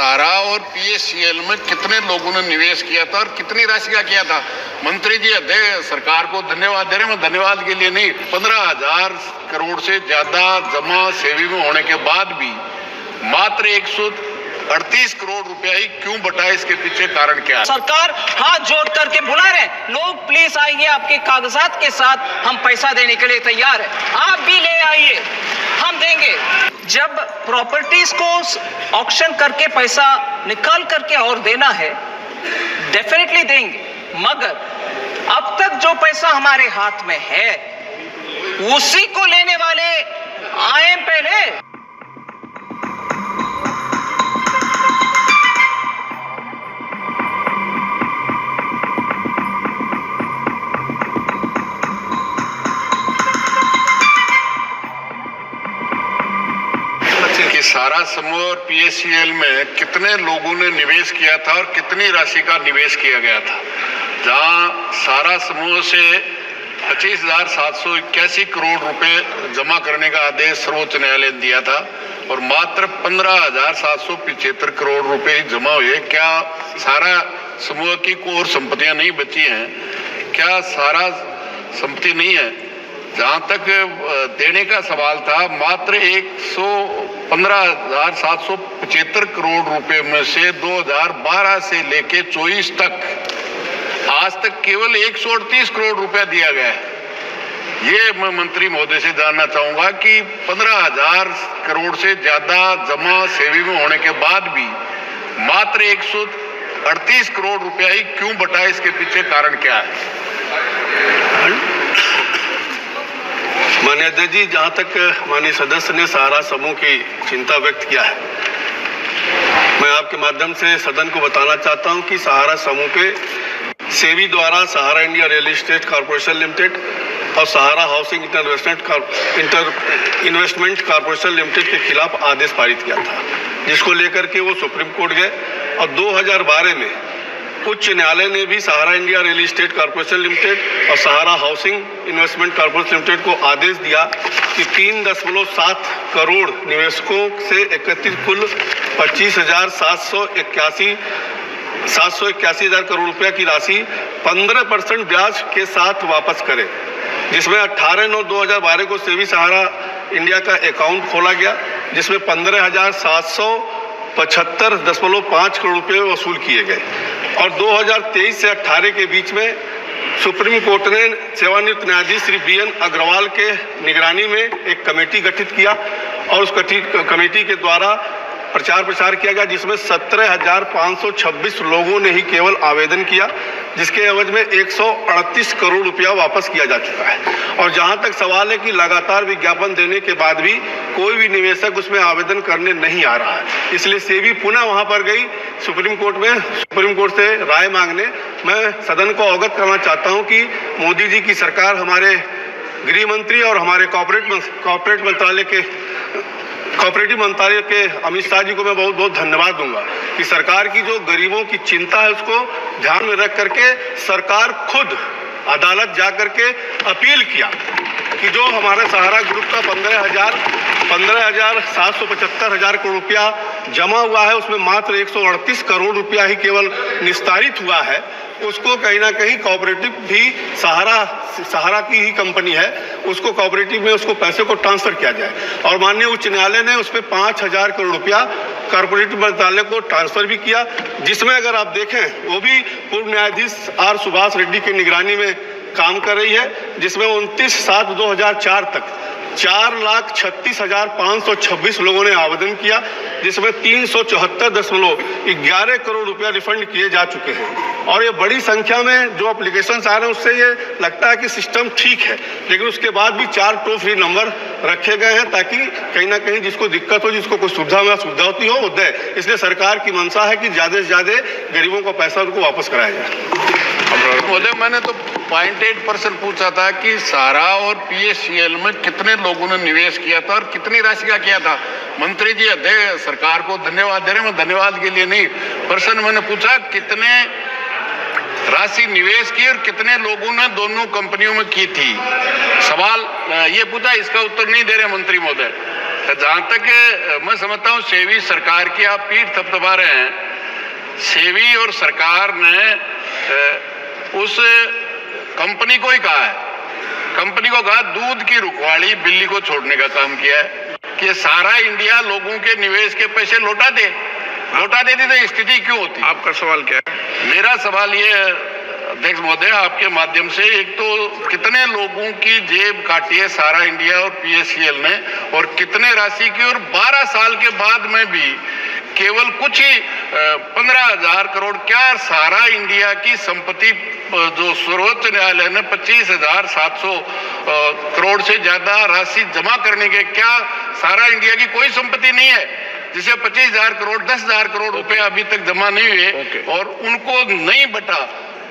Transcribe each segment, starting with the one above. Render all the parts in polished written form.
सहारा और पीएससीएल में कितने लोगों ने निवेश किया था और कितनी राशि का किया था? मंत्री जी सरकार को धन्यवाद दे रहे हैं, मैं धन्यवाद के लिए नहीं, 15,000 करोड़ से ज्यादा जमा सेवी में होने के बाद भी मात्र 138 करोड़ रुपया ही क्यों बटा? इसके पीछे कारण क्या है? सरकार हाथ जोड़ करके बुला रहे हैं, लोग प्लीज आइए, आपके कागजात के साथ हम पैसा देने के लिए तैयार है, आप भी ले आइए, हम देंगे। जब प्रॉपर्टीज को ऑक्शन करके पैसा निकाल करके और देना है, डेफिनेटली देंगे, मगर अब तक जो पैसा हमारे हाथ में है उसी को लेने वाले आए पहले। कि सारा समूह और पीएससीएल में कितने लोगों ने निवेश किया था और कितनी राशि का निवेश किया गया था? जहां सारा समूह से 25,781 करोड़ रुपए जमा करने का आदेश सर्वोच्च न्यायालय ने दिया था और मात्र 15,775 करोड़ रुपए जमा हुए। क्या सारा समूह की कोई संपत्तियां नहीं बची हैं? क्या सारा संपत्ति नहीं है? जहां तक देने का सवाल था, मात्र 115,775 करोड़ रुपए में से 2012 से लेके 24 तक आज तक केवल 138 करोड़ रुपया दिया गया है। ये मैं मंत्री महोदय से जानना चाहूंगा कि 15,000 करोड़ से ज्यादा जमा सेवी में होने के बाद भी मात्र 138 करोड़ रुपया ही क्यों बटा? इसके पीछे कारण क्या है? माननीय अध्यक्ष जी, जहां तक माननीय सदस्य ने सहारा समूह की चिंता व्यक्त किया है, मैं आपके माध्यम से सदन को बताना चाहता हूं कि सहारा समूह के सेबी द्वारा Sahara India real estate corporation limited और Sahara housing investment corporation limited के खिलाफ आदेश पारित किया था, जिसको लेकर के वो सुप्रीम कोर्ट गए और 2012 में उच्च न्यायालय ने भी Sahara India real estate corporation limited और Sahara housing investment corporation limited को आदेश दिया कि 3.7 करोड़ निवेशकों से एकत्रित कुल 781,000 करोड़ रुपया की राशि 15% ब्याज के साथ वापस करे, जिसमें 18/9/2012 को सेबी सहारा इंडिया का अकाउंट खोला गया, जिसमें 15,775.5 करोड़ रुपए वसूल किए गए और 2023 से 18 के बीच में सुप्रीम कोर्ट ने सेवानिवृत्त न्यायाधीश श्री BN अग्रवाल के निगरानी में एक कमेटी गठित किया और उस कमेटी के द्वारा प्रचार प्रसार किया गया, जिसमें 17,526 लोगों ने ही केवल आवेदन किया, जिसके एवज में 138 करोड़ रुपया वापस किया जा चुका है। और जहां तक सवाल है कि लगातार विज्ञापन देने के बाद भी कोई भी निवेशक उसमें आवेदन करने नहीं आ रहा है, इसलिए सेबी पुनः वहां पर गई सुप्रीम कोर्ट से राय मांगने। मैं सदन को अवगत करना चाहता हूं कि मोदी जी की सरकार, हमारे गृह मंत्री और हमारे कॉपरेटिव मंत्रालय के अमित शाह जी को मैं बहुत बहुत धन्यवाद दूंगा कि सरकार की जो गरीबों की चिंता है उसको ध्यान में रख करके सरकार खुद अदालत जा करके अपील किया कि जो हमारे सहारा ग्रुप का 15,775 करोड़ रुपया जमा हुआ है, उसमें मात्र 138 करोड़ रुपया ही केवल निस्तारित हुआ है, उसको कहीं ना कहीं कोऑपरेटिव भी सहारा की ही कंपनी है, उसको कोऑपरेटिव में उसको पैसे को ट्रांसफर किया जाए। और माननीय उच्च न्यायालय ने उस पर 5,000 करोड़ रुपया कॉर्पोरेटिव मंत्रालय को ट्रांसफर भी किया, जिसमें अगर आप देखें वो भी पूर्व न्यायाधीश R सुभाष रेड्डी की निगरानी में काम कर रही है, जिसमें 29/7/2004 तक 4,36,526 लोगों ने आवेदन किया, जिसमें 374.11 करोड़ रुपया रिफंड किए जा चुके हैं। और ये बड़ी संख्या में जो एप्लीकेशन आ रहे हैं उससे ये लगता है कि सिस्टम ठीक है, लेकिन उसके बाद भी 4 टोल फ्री नंबर रखे गए हैं ताकि कहीं ना कहीं जिसको दिक्कत हो, जिसको कोई सुविधा होती हो वो दे। इसलिए सरकार की मंशा है कि ज्यादा से ज्यादा गरीबों का पैसा उनको वापस कराया जाए। महोदय, मैंने तो 0.8% पूछा था कि सहारा और पीएससीएल में कितने लोगों ने निवेश किया था और कितनी राशि का किया था। मंत्री जी सरकार को धन्यवाद दे रहे हैं, मैं धन्यवाद के लिए नहीं, प्रश्न मैंने पूछा कितने राशि निवेश की और कितने लोगों ने दोनों कंपनियों में की थी। सवाल ये पूछा, इसका उत्तर नहीं दे रहे मंत्री महोदय। जहां तक मैं समझता हूं सेबी सरकार की आप पीठ थपथपा रहे हैं। सेबी और सरकार ने उस कंपनी को ही कहा है, कंपनी को कहा दूध की रुकवाली बिल्ली को छोड़ने का काम किया है कि सारा इंडिया लोगों के निवेश के पैसे लौटा देती तो स्थिति क्यों होती। आपका सवाल क्या है? मेरा सवाल ये अध्यक्ष महोदय आपके माध्यम से, एक तो कितने लोगों की जेब काटी है सारा इंडिया और पीएससीएल ने, और कितने राशि की, और 12 साल के बाद में भी केवल कुछ ही 15,000 करोड़, क्या सारा इंडिया की संपत्ति जो सर्वोच्च न्यायालय ने 25,700 करोड़ से ज्यादा राशि जमा करने के, क्या सारा इंडिया की कोई संपत्ति नहीं है जिसे 25,000 करोड़ 10,000 करोड़ रुपए अभी तक जमा नहीं हुए और उनको नहीं बटा?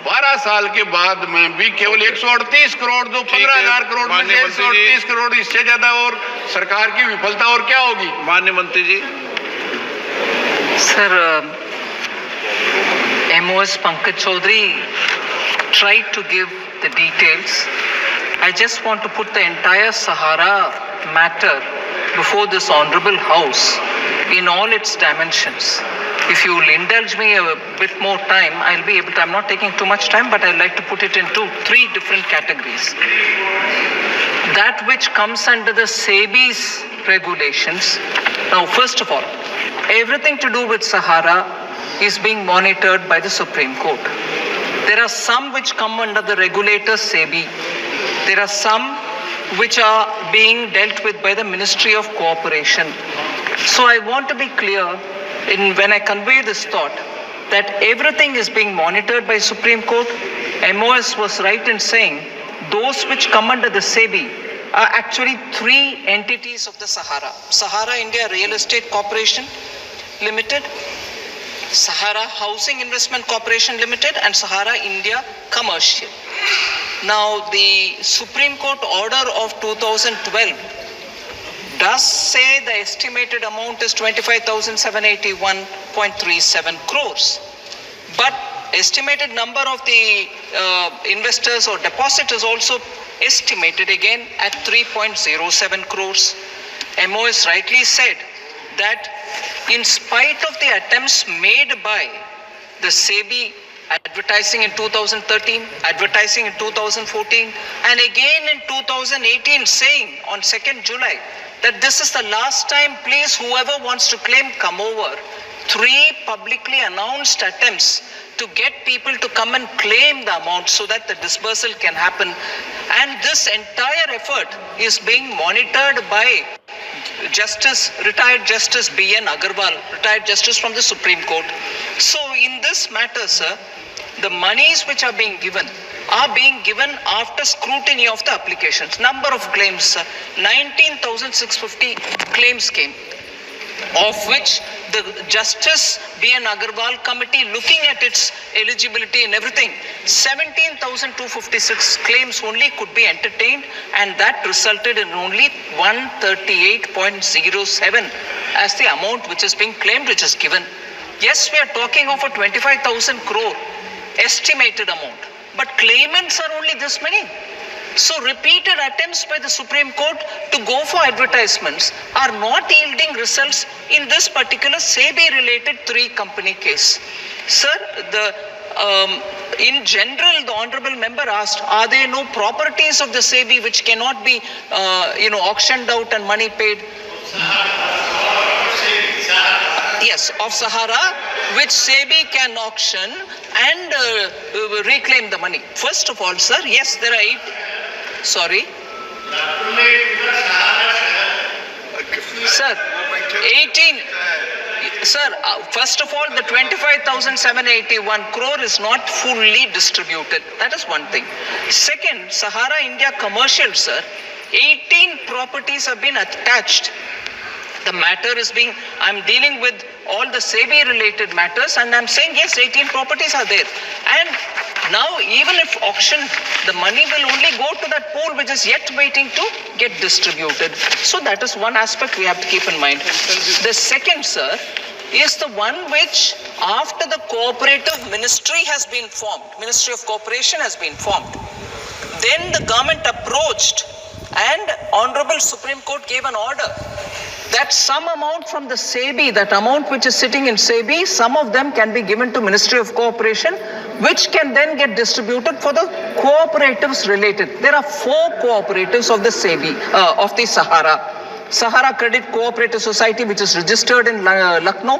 12 साल के बाद में भी केवल 138 करोड़, जो 15,000 करोड़ में से 138 करोड़, इससे ज्यादा और सरकार की विफलता और क्या होगी? माननीय मंत्री जी। Sir, MOS Pankaj Chaudhary tried to give the details. I just want to put the entire Sahara matter before this honorable house in all its dimensions. If you will indulge me a bit more time, I'll be able to, I'm not taking too much time, but I'd like to put it into 3 different categories. That which comes under the SEBI's regulations. Now, first of all, everything to do with Sahara is being monitored by the Supreme Court. There are some which come under the regulator SEBI. There are some which are being dealt with by the Ministry of Cooperation. So I want to be clear when I convey this thought that everything is being monitored by Supreme Court. MOS was right in saying those which come under the SEBI are actually 3 entities of the Sahara. Sahara India Real Estate Corporation Limited, Sahara Housing Investment Corporation Limited, and Sahara India Commercial. Now, the Supreme Court order of 2012 does say the estimated amount is 25,781.37 crores. But estimated number of the investors or depositors also estimated again at 3.07 crores. MOS rightly said that in spite of the attempts made by the SEBI advertising in 2013, advertising in 2014, and again in 2018 saying on 2nd July that this is the last time, please whoever wants to claim come over. 3 publicly announced attempts to get people to come and claim the amount so that the disbursal can happen. And this entire effort is being monitored by retired Justice B.N. Agarwal, retired Justice from the Supreme Court. So in this matter, sir, the monies which are being given after scrutiny of the applications. Number of claims, 19,650 claims came, of which the Justice B.N. Agarwal committee, looking at its eligibility and everything, 17,256 claims only could be entertained, and that resulted in only 138.07 as the amount which is being claimed, which is given. Yes, we are talking of a 25,000 crore estimated amount, but claimants are only this many. So repeated attempts by the Supreme Court to go for advertisements are not yielding results in this particular SEBI-related 3-company case. Sir, in general, the honorable member asked, are there no properties of the SEBI which cannot be, auctioned out and money paid? Yes, of Sahara, which SEBI can auction and reclaim the money. First of all, sir, yes, there are 8. Sorry. Sir, 18. Sir, first of all, the 25,781 crore is not fully distributed. That is one thing. Second, Sahara India Commercial, sir, 18 properties have been attached. The matter is I'm dealing with all the SEBI related matters, and I'm saying, yes, 18 properties are there. And now, even if auctioned, the money will only go to that pool which is yet waiting to get distributed. So that is one aspect we have to keep in mind. The second, sir, is the one which, after the cooperative ministry has been formed, Ministry of Cooperation has been formed, then the government approached and Honorable Supreme Court gave an order that some amount from the SEBI, that amount which is sitting in SEBI, some of them can be given to Ministry of Cooperation, which can then get distributed for the cooperatives related. There are 4 cooperatives of the SEBI, of the Sahara Credit Cooperative Society, which is registered in Lucknow.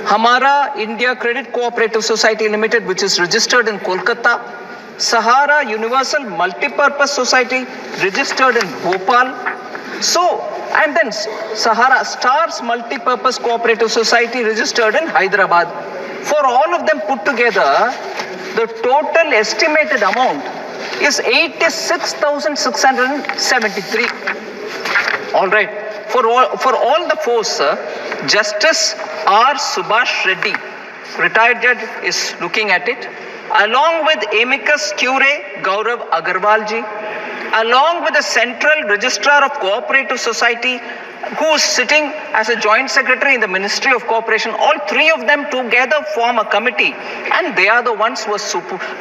Hamara India Credit Cooperative Society Limited, which is registered in Kolkata. Sahara Universal Multipurpose Society, registered in Bhopal. So, and then Sahara Stars Multipurpose Cooperative Society, registered in Hyderabad. For all of them put together, the total estimated amount is 86,673. All right. For all the 4, sir, Justice R. Subhash Reddy, retired judge, is looking at it, along with amicus curiae Gaurav Agarwal ji, along with the Central Registrar of Cooperative Society, who is sitting as a joint secretary in the Ministry of Cooperation. All 3 of them together form a committee, and they are the ones who are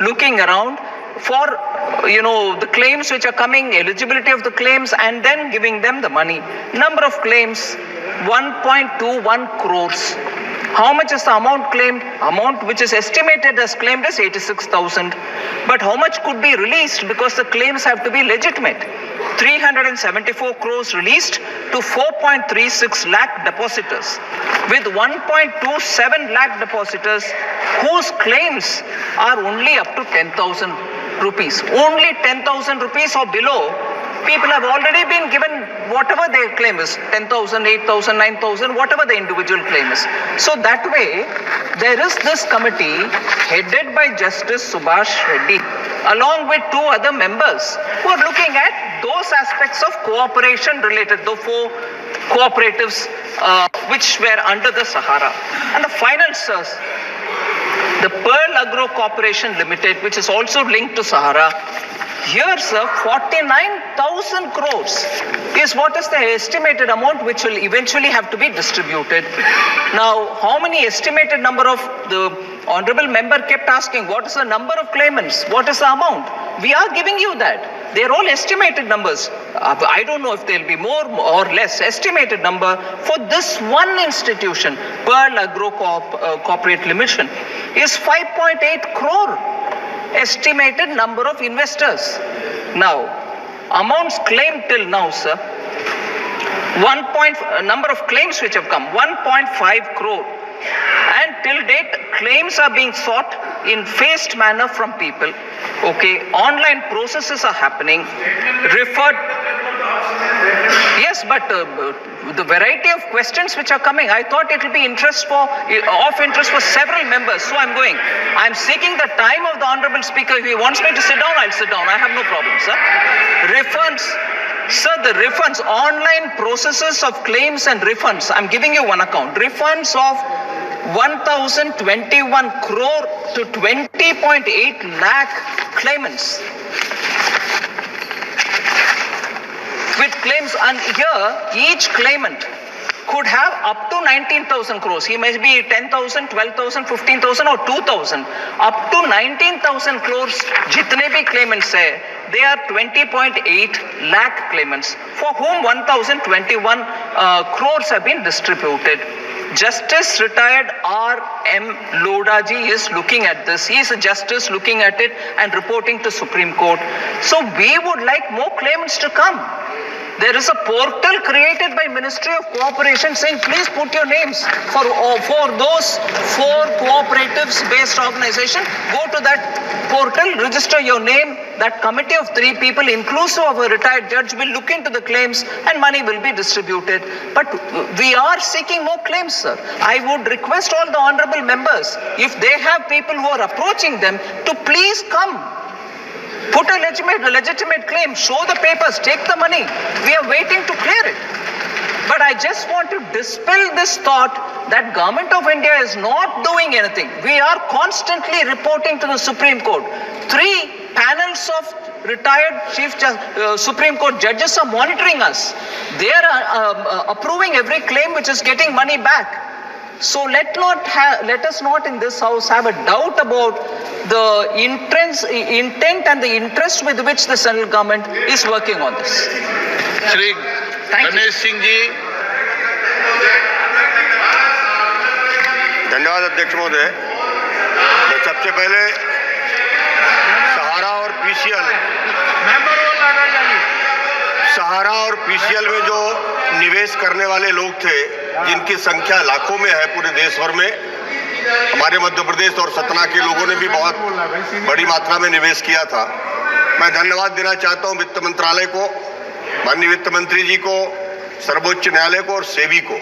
looking around for, the claims which are coming, eligibility of the claims, and then giving them the money. Number of claims, 1.21 crores. How much is the amount claimed? Amount which is estimated as claimed as 86,000. But how much could be released, because the claims have to be legitimate? 374 crores released to 4.36 lakh depositors, with 1.27 lakh depositors whose claims are only up to 10,000 rupees. Only 10,000 rupees or below. People have already been given whatever their claim is, 10,000, 8,000, 9,000, whatever the individual claim is. So that way, there is this committee headed by Justice Subhash Reddy, along with 2 other members who are looking at those aspects of cooperation related, the 4 cooperatives which were under the Sahara. And the final, sirs, the Pearl Agro Corporation Limited, which is also linked to Sahara. Here, sir, 49,000 crores is what is the estimated amount which will eventually have to be distributed. Now, how many estimated number of, the honorable member kept asking, what is the number of claimants? What is the amount? We are giving you that. They're all estimated numbers. I don't know if there'll be more or less. Estimated number for this one institution, Pearl Agro Corporate Limited, is 5.8 crore. Estimated number of investors. Now, amounts claimed till now, sir, number of claims which have come, 1.5 crore. And till date, claims are being sought in phased manner from people. Okay, online processes are happening. Yes, but the variety of questions which are coming, I thought it will be of interest for several members. So I'm seeking the time of the Honorable Speaker. If he wants me to sit down, I'll sit down. I have no problem, sir. Refunds. Sir, the refunds, online processes of claims and refunds, I'm giving you one account. Refunds of 1,021 crore to 20.8 lakh claimants. With claims, and here each claimant could have up to 19,000 crores. He may be 10,000, 12,000, 15,000 or 2,000. Up to 19,000 crores, jitne bhi claimants hai, they are 20.8 lakh claimants, for whom 1,021 crores have been distributed. Justice retired R.M. Lodaji is looking at this. He is a justice looking at it and reporting to Supreme Court. So we would like more claimants to come. There is a portal created by Ministry of Cooperation saying, please put your names for those 4 cooperatives based organization. Go to that portal, register your name. That committee of 3 people, inclusive of a retired judge, will look into the claims and money will be distributed. But we are seeking more claims, sir. I would request all the honorable members, if they have people who are approaching them, to please come. Put a legitimate claim, show the papers, take the money. We are waiting to clear it. But I just want to dispel this thought that Government of India is not doing anything. We are constantly reporting to the Supreme Court. 3 panels of retired Supreme Court judges are monitoring us. They are approving every claim which is getting money back. So let us not in this house have a doubt about the intent and the interest with which the central government is working on this. Shri Ganesh Singh ji, धन्यवाद अध्यक्ष महोदय। मैं सबसे पहले सहारा और PCL में जो निवेश करने वाले लोग थे, जिनकी संख्या लाखों में है पूरे देश भर में, हमारे मध्य प्रदेश और सतना के लोगों ने भी बहुत बड़ी मात्रा में निवेश किया था। मैं धन्यवाद देना चाहता हूं वित्त मंत्रालय को, माननीय वित्त मंत्री जी को, सर्वोच्च न्यायालय को और सेबी को।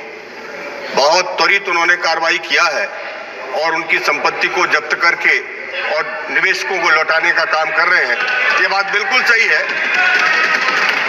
बहुत त्वरित उन्होंने कार्रवाई किया है और उनकी संपत्ति को जब्त करके और निवेशकों को लौटाने का काम कर रहे हैं। ये बात बिल्कुल सही है,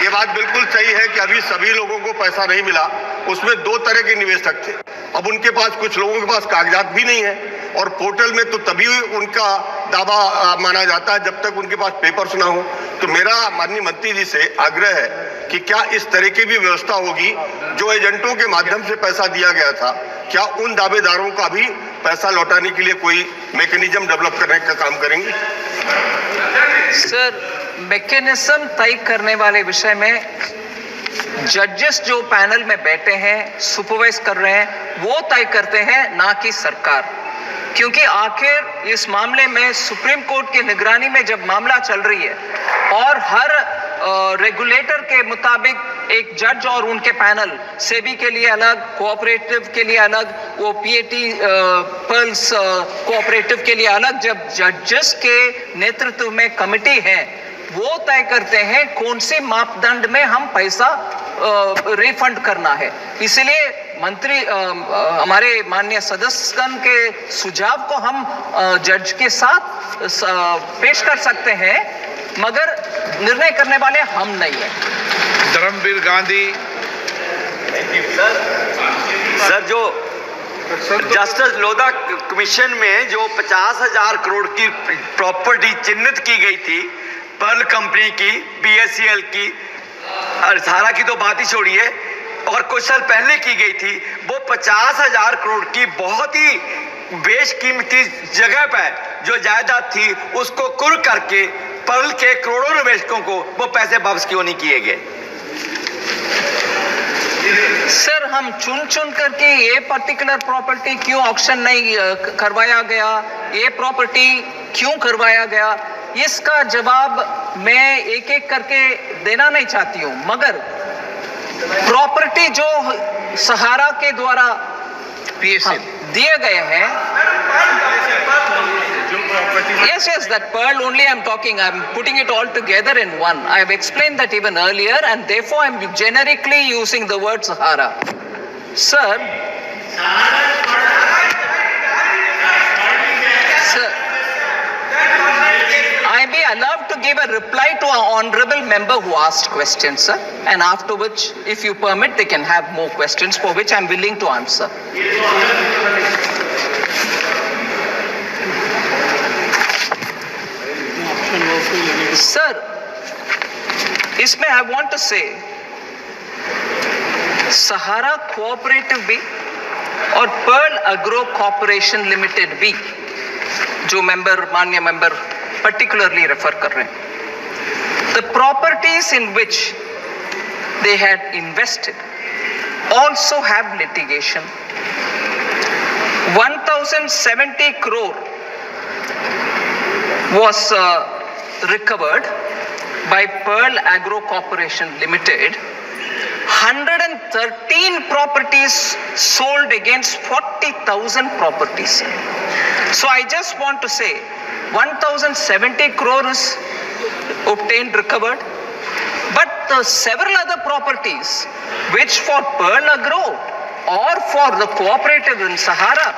ये बात बिल्कुल सही है कि अभी सभी लोगों को पैसा नहीं मिला। उसमें दो तरह के निवेशक थे। अब उनके पास, कुछ लोगों के पास कागजात भी नहीं है और पोर्टल में तो तभी उनका दावा माना जाता है जब तक उनके पास पेपर्स ना हो। तो मेरा माननीय मंत्री जी से आग्रह है कि क्या इस तरह की भी व्यवस्था होगी, जो एजेंटों के माध्यम से पैसा दिया गया था, क्या उन दावेदारों का भी पैसा लौटाने के लिए कोई मैकेनिज्म डेवलप करने का काम करेंगे? सर, मैकेनिज्म तय करने वाले विषय में जजेस जो पैनल में बैठे हैं, सुपरवाइज कर रहे हैं, वो तय करते हैं, ना कि सरकार। क्योंकि आखिर इस मामले में सुप्रीम कोर्ट की निगरानी में जब मामला चल रही है और हर रेगुलेटर के मुताबिक एक जज और उनके पैनल, सेबी के लिए अलग, कोऑपरेटिव के लिए अलग, वो पीएटी पर्ल्स कोऑपरेटिव के लिए अलग, जब जजेस के नेतृत्व में कमेटी है, वो तय करते हैं कौन से मापदंड में हम पैसा रिफंड करना है। इसलिए मंत्री हमारे माननीय सदस्यगण के सुझाव को हम जज के साथ पेश कर सकते हैं, मगर निर्णय करने वाले हम नहीं है। धर्मवीर गांधी। सर, जो जस्टिस लोधा कमीशन में जो 50,000 करोड़ की प्रॉपर्टी चिन्हित की गई थी, पर्ल कंपनी की, बीएससीएल की, सहारा की तो बात ही छोड़िए, और कुछ साल पहले की गई थी, वो 50,000 करोड़ की बहुत ही बेशकीमती जगह पर जो जायदाद थी, उसको कुर्क करके पर्ल के करोड़ों निवेशकों को वो पैसे वापस क्यों नहीं किए गए? सर, हम चुन चुन करके ये पर्टिकुलर प्रॉपर्टी क्यों ऑक्शन नहीं करवाया गया, ये प्रॉपर्टी क्यों करवाया गया, इसका जवाब मैं एक एक करके देना नहीं चाहती हूं, मगर प्रॉपर्टी जो सहारा के द्वारा दिए गए हैं, yes, that Pearl only I'm talking, I'm putting it all together in one. I have explained that even earlier, and therefore I'm generically using the word Sahara. Sir, I be allowed to give a reply to an honorable member who asked questions, sir, and after which, if you permit, they can have more questions for which I'm willing to answer. Sir, इसमें I want to say, Sahara cooperative भी और Perl agro corporation limited भी, जो माननीय member particularly refer कर रहे हैं, the properties in which they had invested also have litigation. 1,070 crore was recovered by Pearl Agro Corporation Limited. 113 properties sold against 40,000 properties. So I just want to say, 1,070 crores obtained, recovered, but several other properties which for Pearl Agro or for the cooperative in Sahara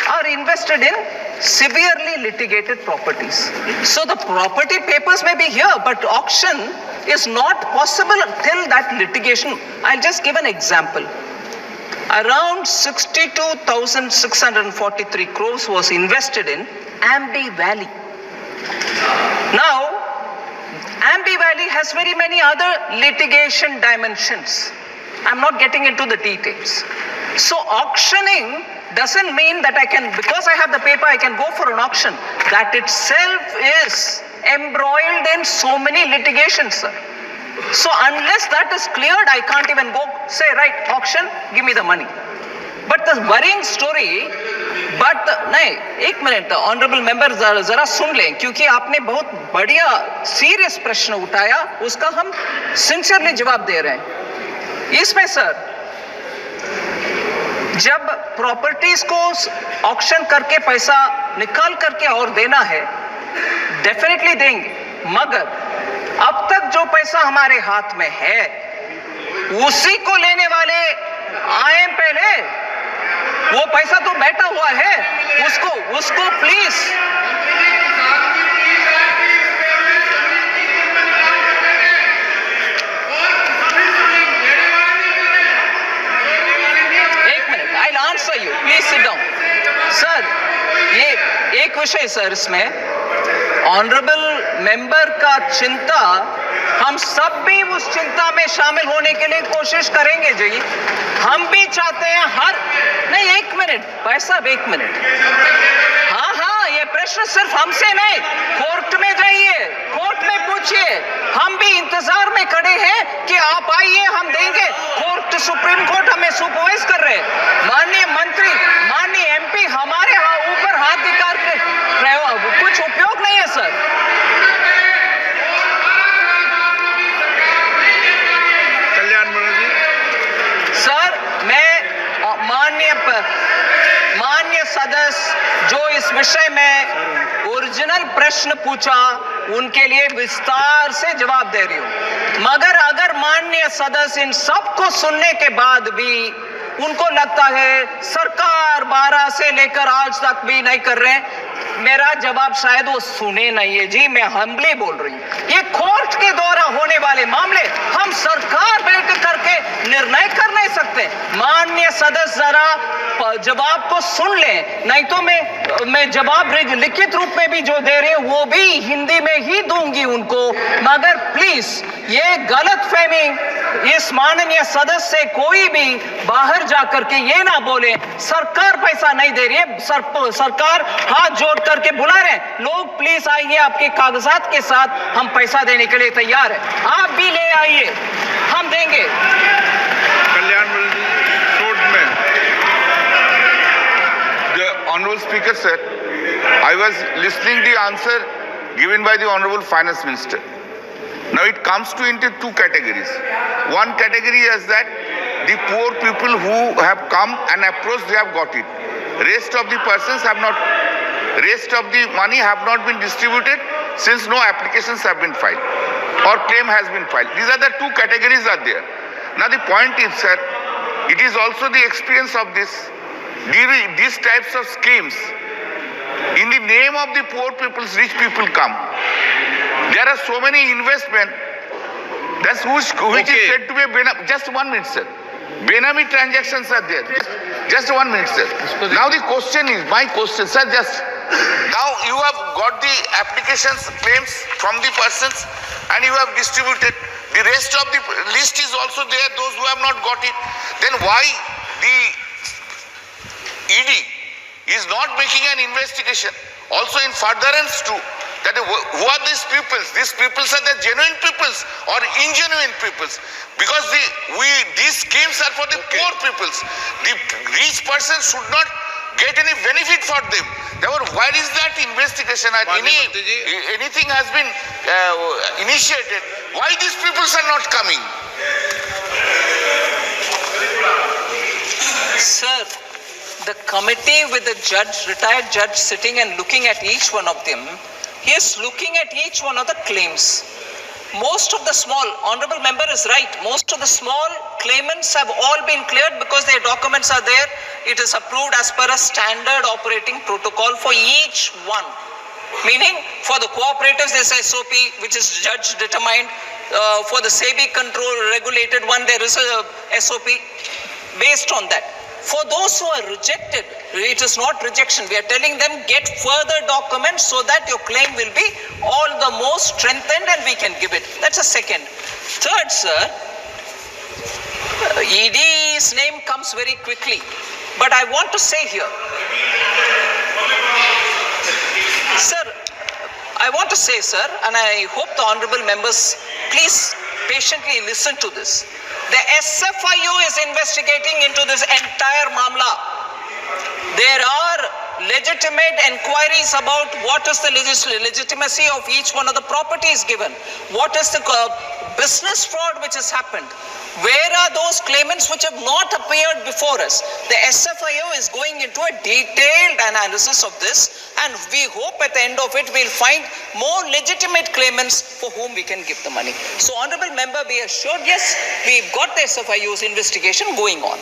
are invested in severely litigated properties. So the property papers may be here, but auction is not possible till that litigation. I'll just give an example. Around 62,643 crores was invested in Ambi Valley. Now, Ambi Valley has very many other litigation dimensions. I'm not getting into the details. So auctioning doesn't mean that I can, because I have the paper, I can go for an auction. That itself is embroiled in so many litigations, sir. So unless that is cleared, I can't even go say, right, auction, give me the money. But the worrying story, नहीं, एक minute, honourable member जरा सुन लें, क्योंकि आपने बहुत बढ़िया serious प्रश्न उठाया, उसका हम सिंसियरली जवाब दे रहे हैं। इसमें सर, जब प्रॉपर्टीज को ऑक्शन करके पैसा निकाल करके और देना है, डेफिनेटली देंगे, मगर अब तक जो पैसा हमारे हाथ में है उसी को लेने वाले आए पहले, वो पैसा तो बैठा हुआ है, उसको प्लीज एक minute, I answer you, please sit down. Sir, ये एक विषय सर, इसमें ऑनरेबल मेंबर का चिंता, हम सब भी उस चिंता में शामिल होने के लिए कोशिश करेंगे जी। हम भी चाहते हैं नहीं, एक मिनट भाई साहब, एक मिनट। हाँ, ये प्रश्न सिर्फ हमसे नहीं, कोर्ट में जाइए, कोर्ट में पूछिए, हम भी इंतजार में खड़े हैं कि आप आइए, हम देंगे। कोर्ट, सुप्रीम कोर्ट हमें सुपरवाइज कर रहे हैं। माननीय मंत्री, माननीय एमपी हमारे ऊपर हाथ दिखा के कुछ उपयोग नहीं है सर। कल्याण मनोज सर, मैं माननीय सदस्य जो इस विषय में ओरिजिनल प्रश्न पूछा, उनके लिए विस्तार से जवाब दे रही हूं, मगर अगर माननीय सदस्य इन सब को सुनने के बाद भी उनको लगता है सरकार 12 से लेकर आज तक भी नहीं कर रहे हैं, मेरा जवाब शायद वो सुने नहीं है जी। मैं हम्बली बोल रही हूँ, ये कोर्ट के द्वारा होने वाले मामले हम सरकार बैठ करके निर्णय कर नहीं सकते। माननीय सदस्य जरा जवाब को सुन लें, नहीं तो मैं जवाब लिखित रूप में भी जो दे रहे हूं वो भी हिंदी में ही दूंगी उनको, मगर प्लीज ये गलत फहमी इस माननीय सदस्य से कोई भी बाहर जाकर के ये ना बोले सरकार पैसा नहीं दे रही है। सरकार हाथ जोड़ करके बुला रहे हैं, लोग प्लीज आइए, आपके कागजात के साथ हम पैसा देने के लिए तैयार है, आप भी ले आइए, हम देंगे। कल्याण मनोज शोर्ट में the honorable speaker sir, I was listening the answer given by the honorable finance minister. Now it comes to into two categories. One category is that the poor people who have come and approached, they have got it. Rest of the persons have not, rest of the money have not been distributed since no applications have been filed or claim has been filed. These are the two categories are there. Now the point is, sir, it is also the experience of these types of schemes. In the name of the poor people's, rich people come. There are so many investment. That's which is said to be a just 1 minute, sir. Benami transactions are there. Just 1 minute, sir. Now the question is, my question, sir, just now you have got the applications, claims from the persons and you have distributed. The rest of the list is also there, those who have not got it. Then why the ED is not making an investigation also in furtherance to that who are these peoples? These peoples are the genuine peoples or ingenuine peoples, because these schemes are for the poor peoples. The rich person should not get any benefit for them. Therefore, where is that investigation? Anything has been initiated? Why these peoples are not coming? Sir, the committee with the judge, retired judge sitting and looking at each one of them, he is looking at each one of the claims. Most of the small, honorable member is right, most of the small claimants have all been cleared because their documents are there. It is approved as per a standard operating protocol for each one. Meaning, for the cooperatives, there's SOP, which is judge determined. For the SEBI control regulated one, there is a SOP based on that. For those who are rejected, it is not rejection. We are telling them get further documents so that your claim will be all the more strengthened and we can give it. That's a second. Third, sir, ED's name comes very quickly. But I want to say here, sir, I want to say, sir, and I hope the honorable members please patiently listen to this. The SFIO is investigating into this entire mamla. There are legitimate inquiries about what is the legitimacy of each one of the properties given. What is the business fraud which has happened? Where are those claimants which have not appeared before us? The SFIO is going into a detailed analysis of this, and we hope at the end of it we'll find more legitimate claimants for whom we can give the money. So, Honorable Member, be assured, yes, we've got the SFIO's investigation going on.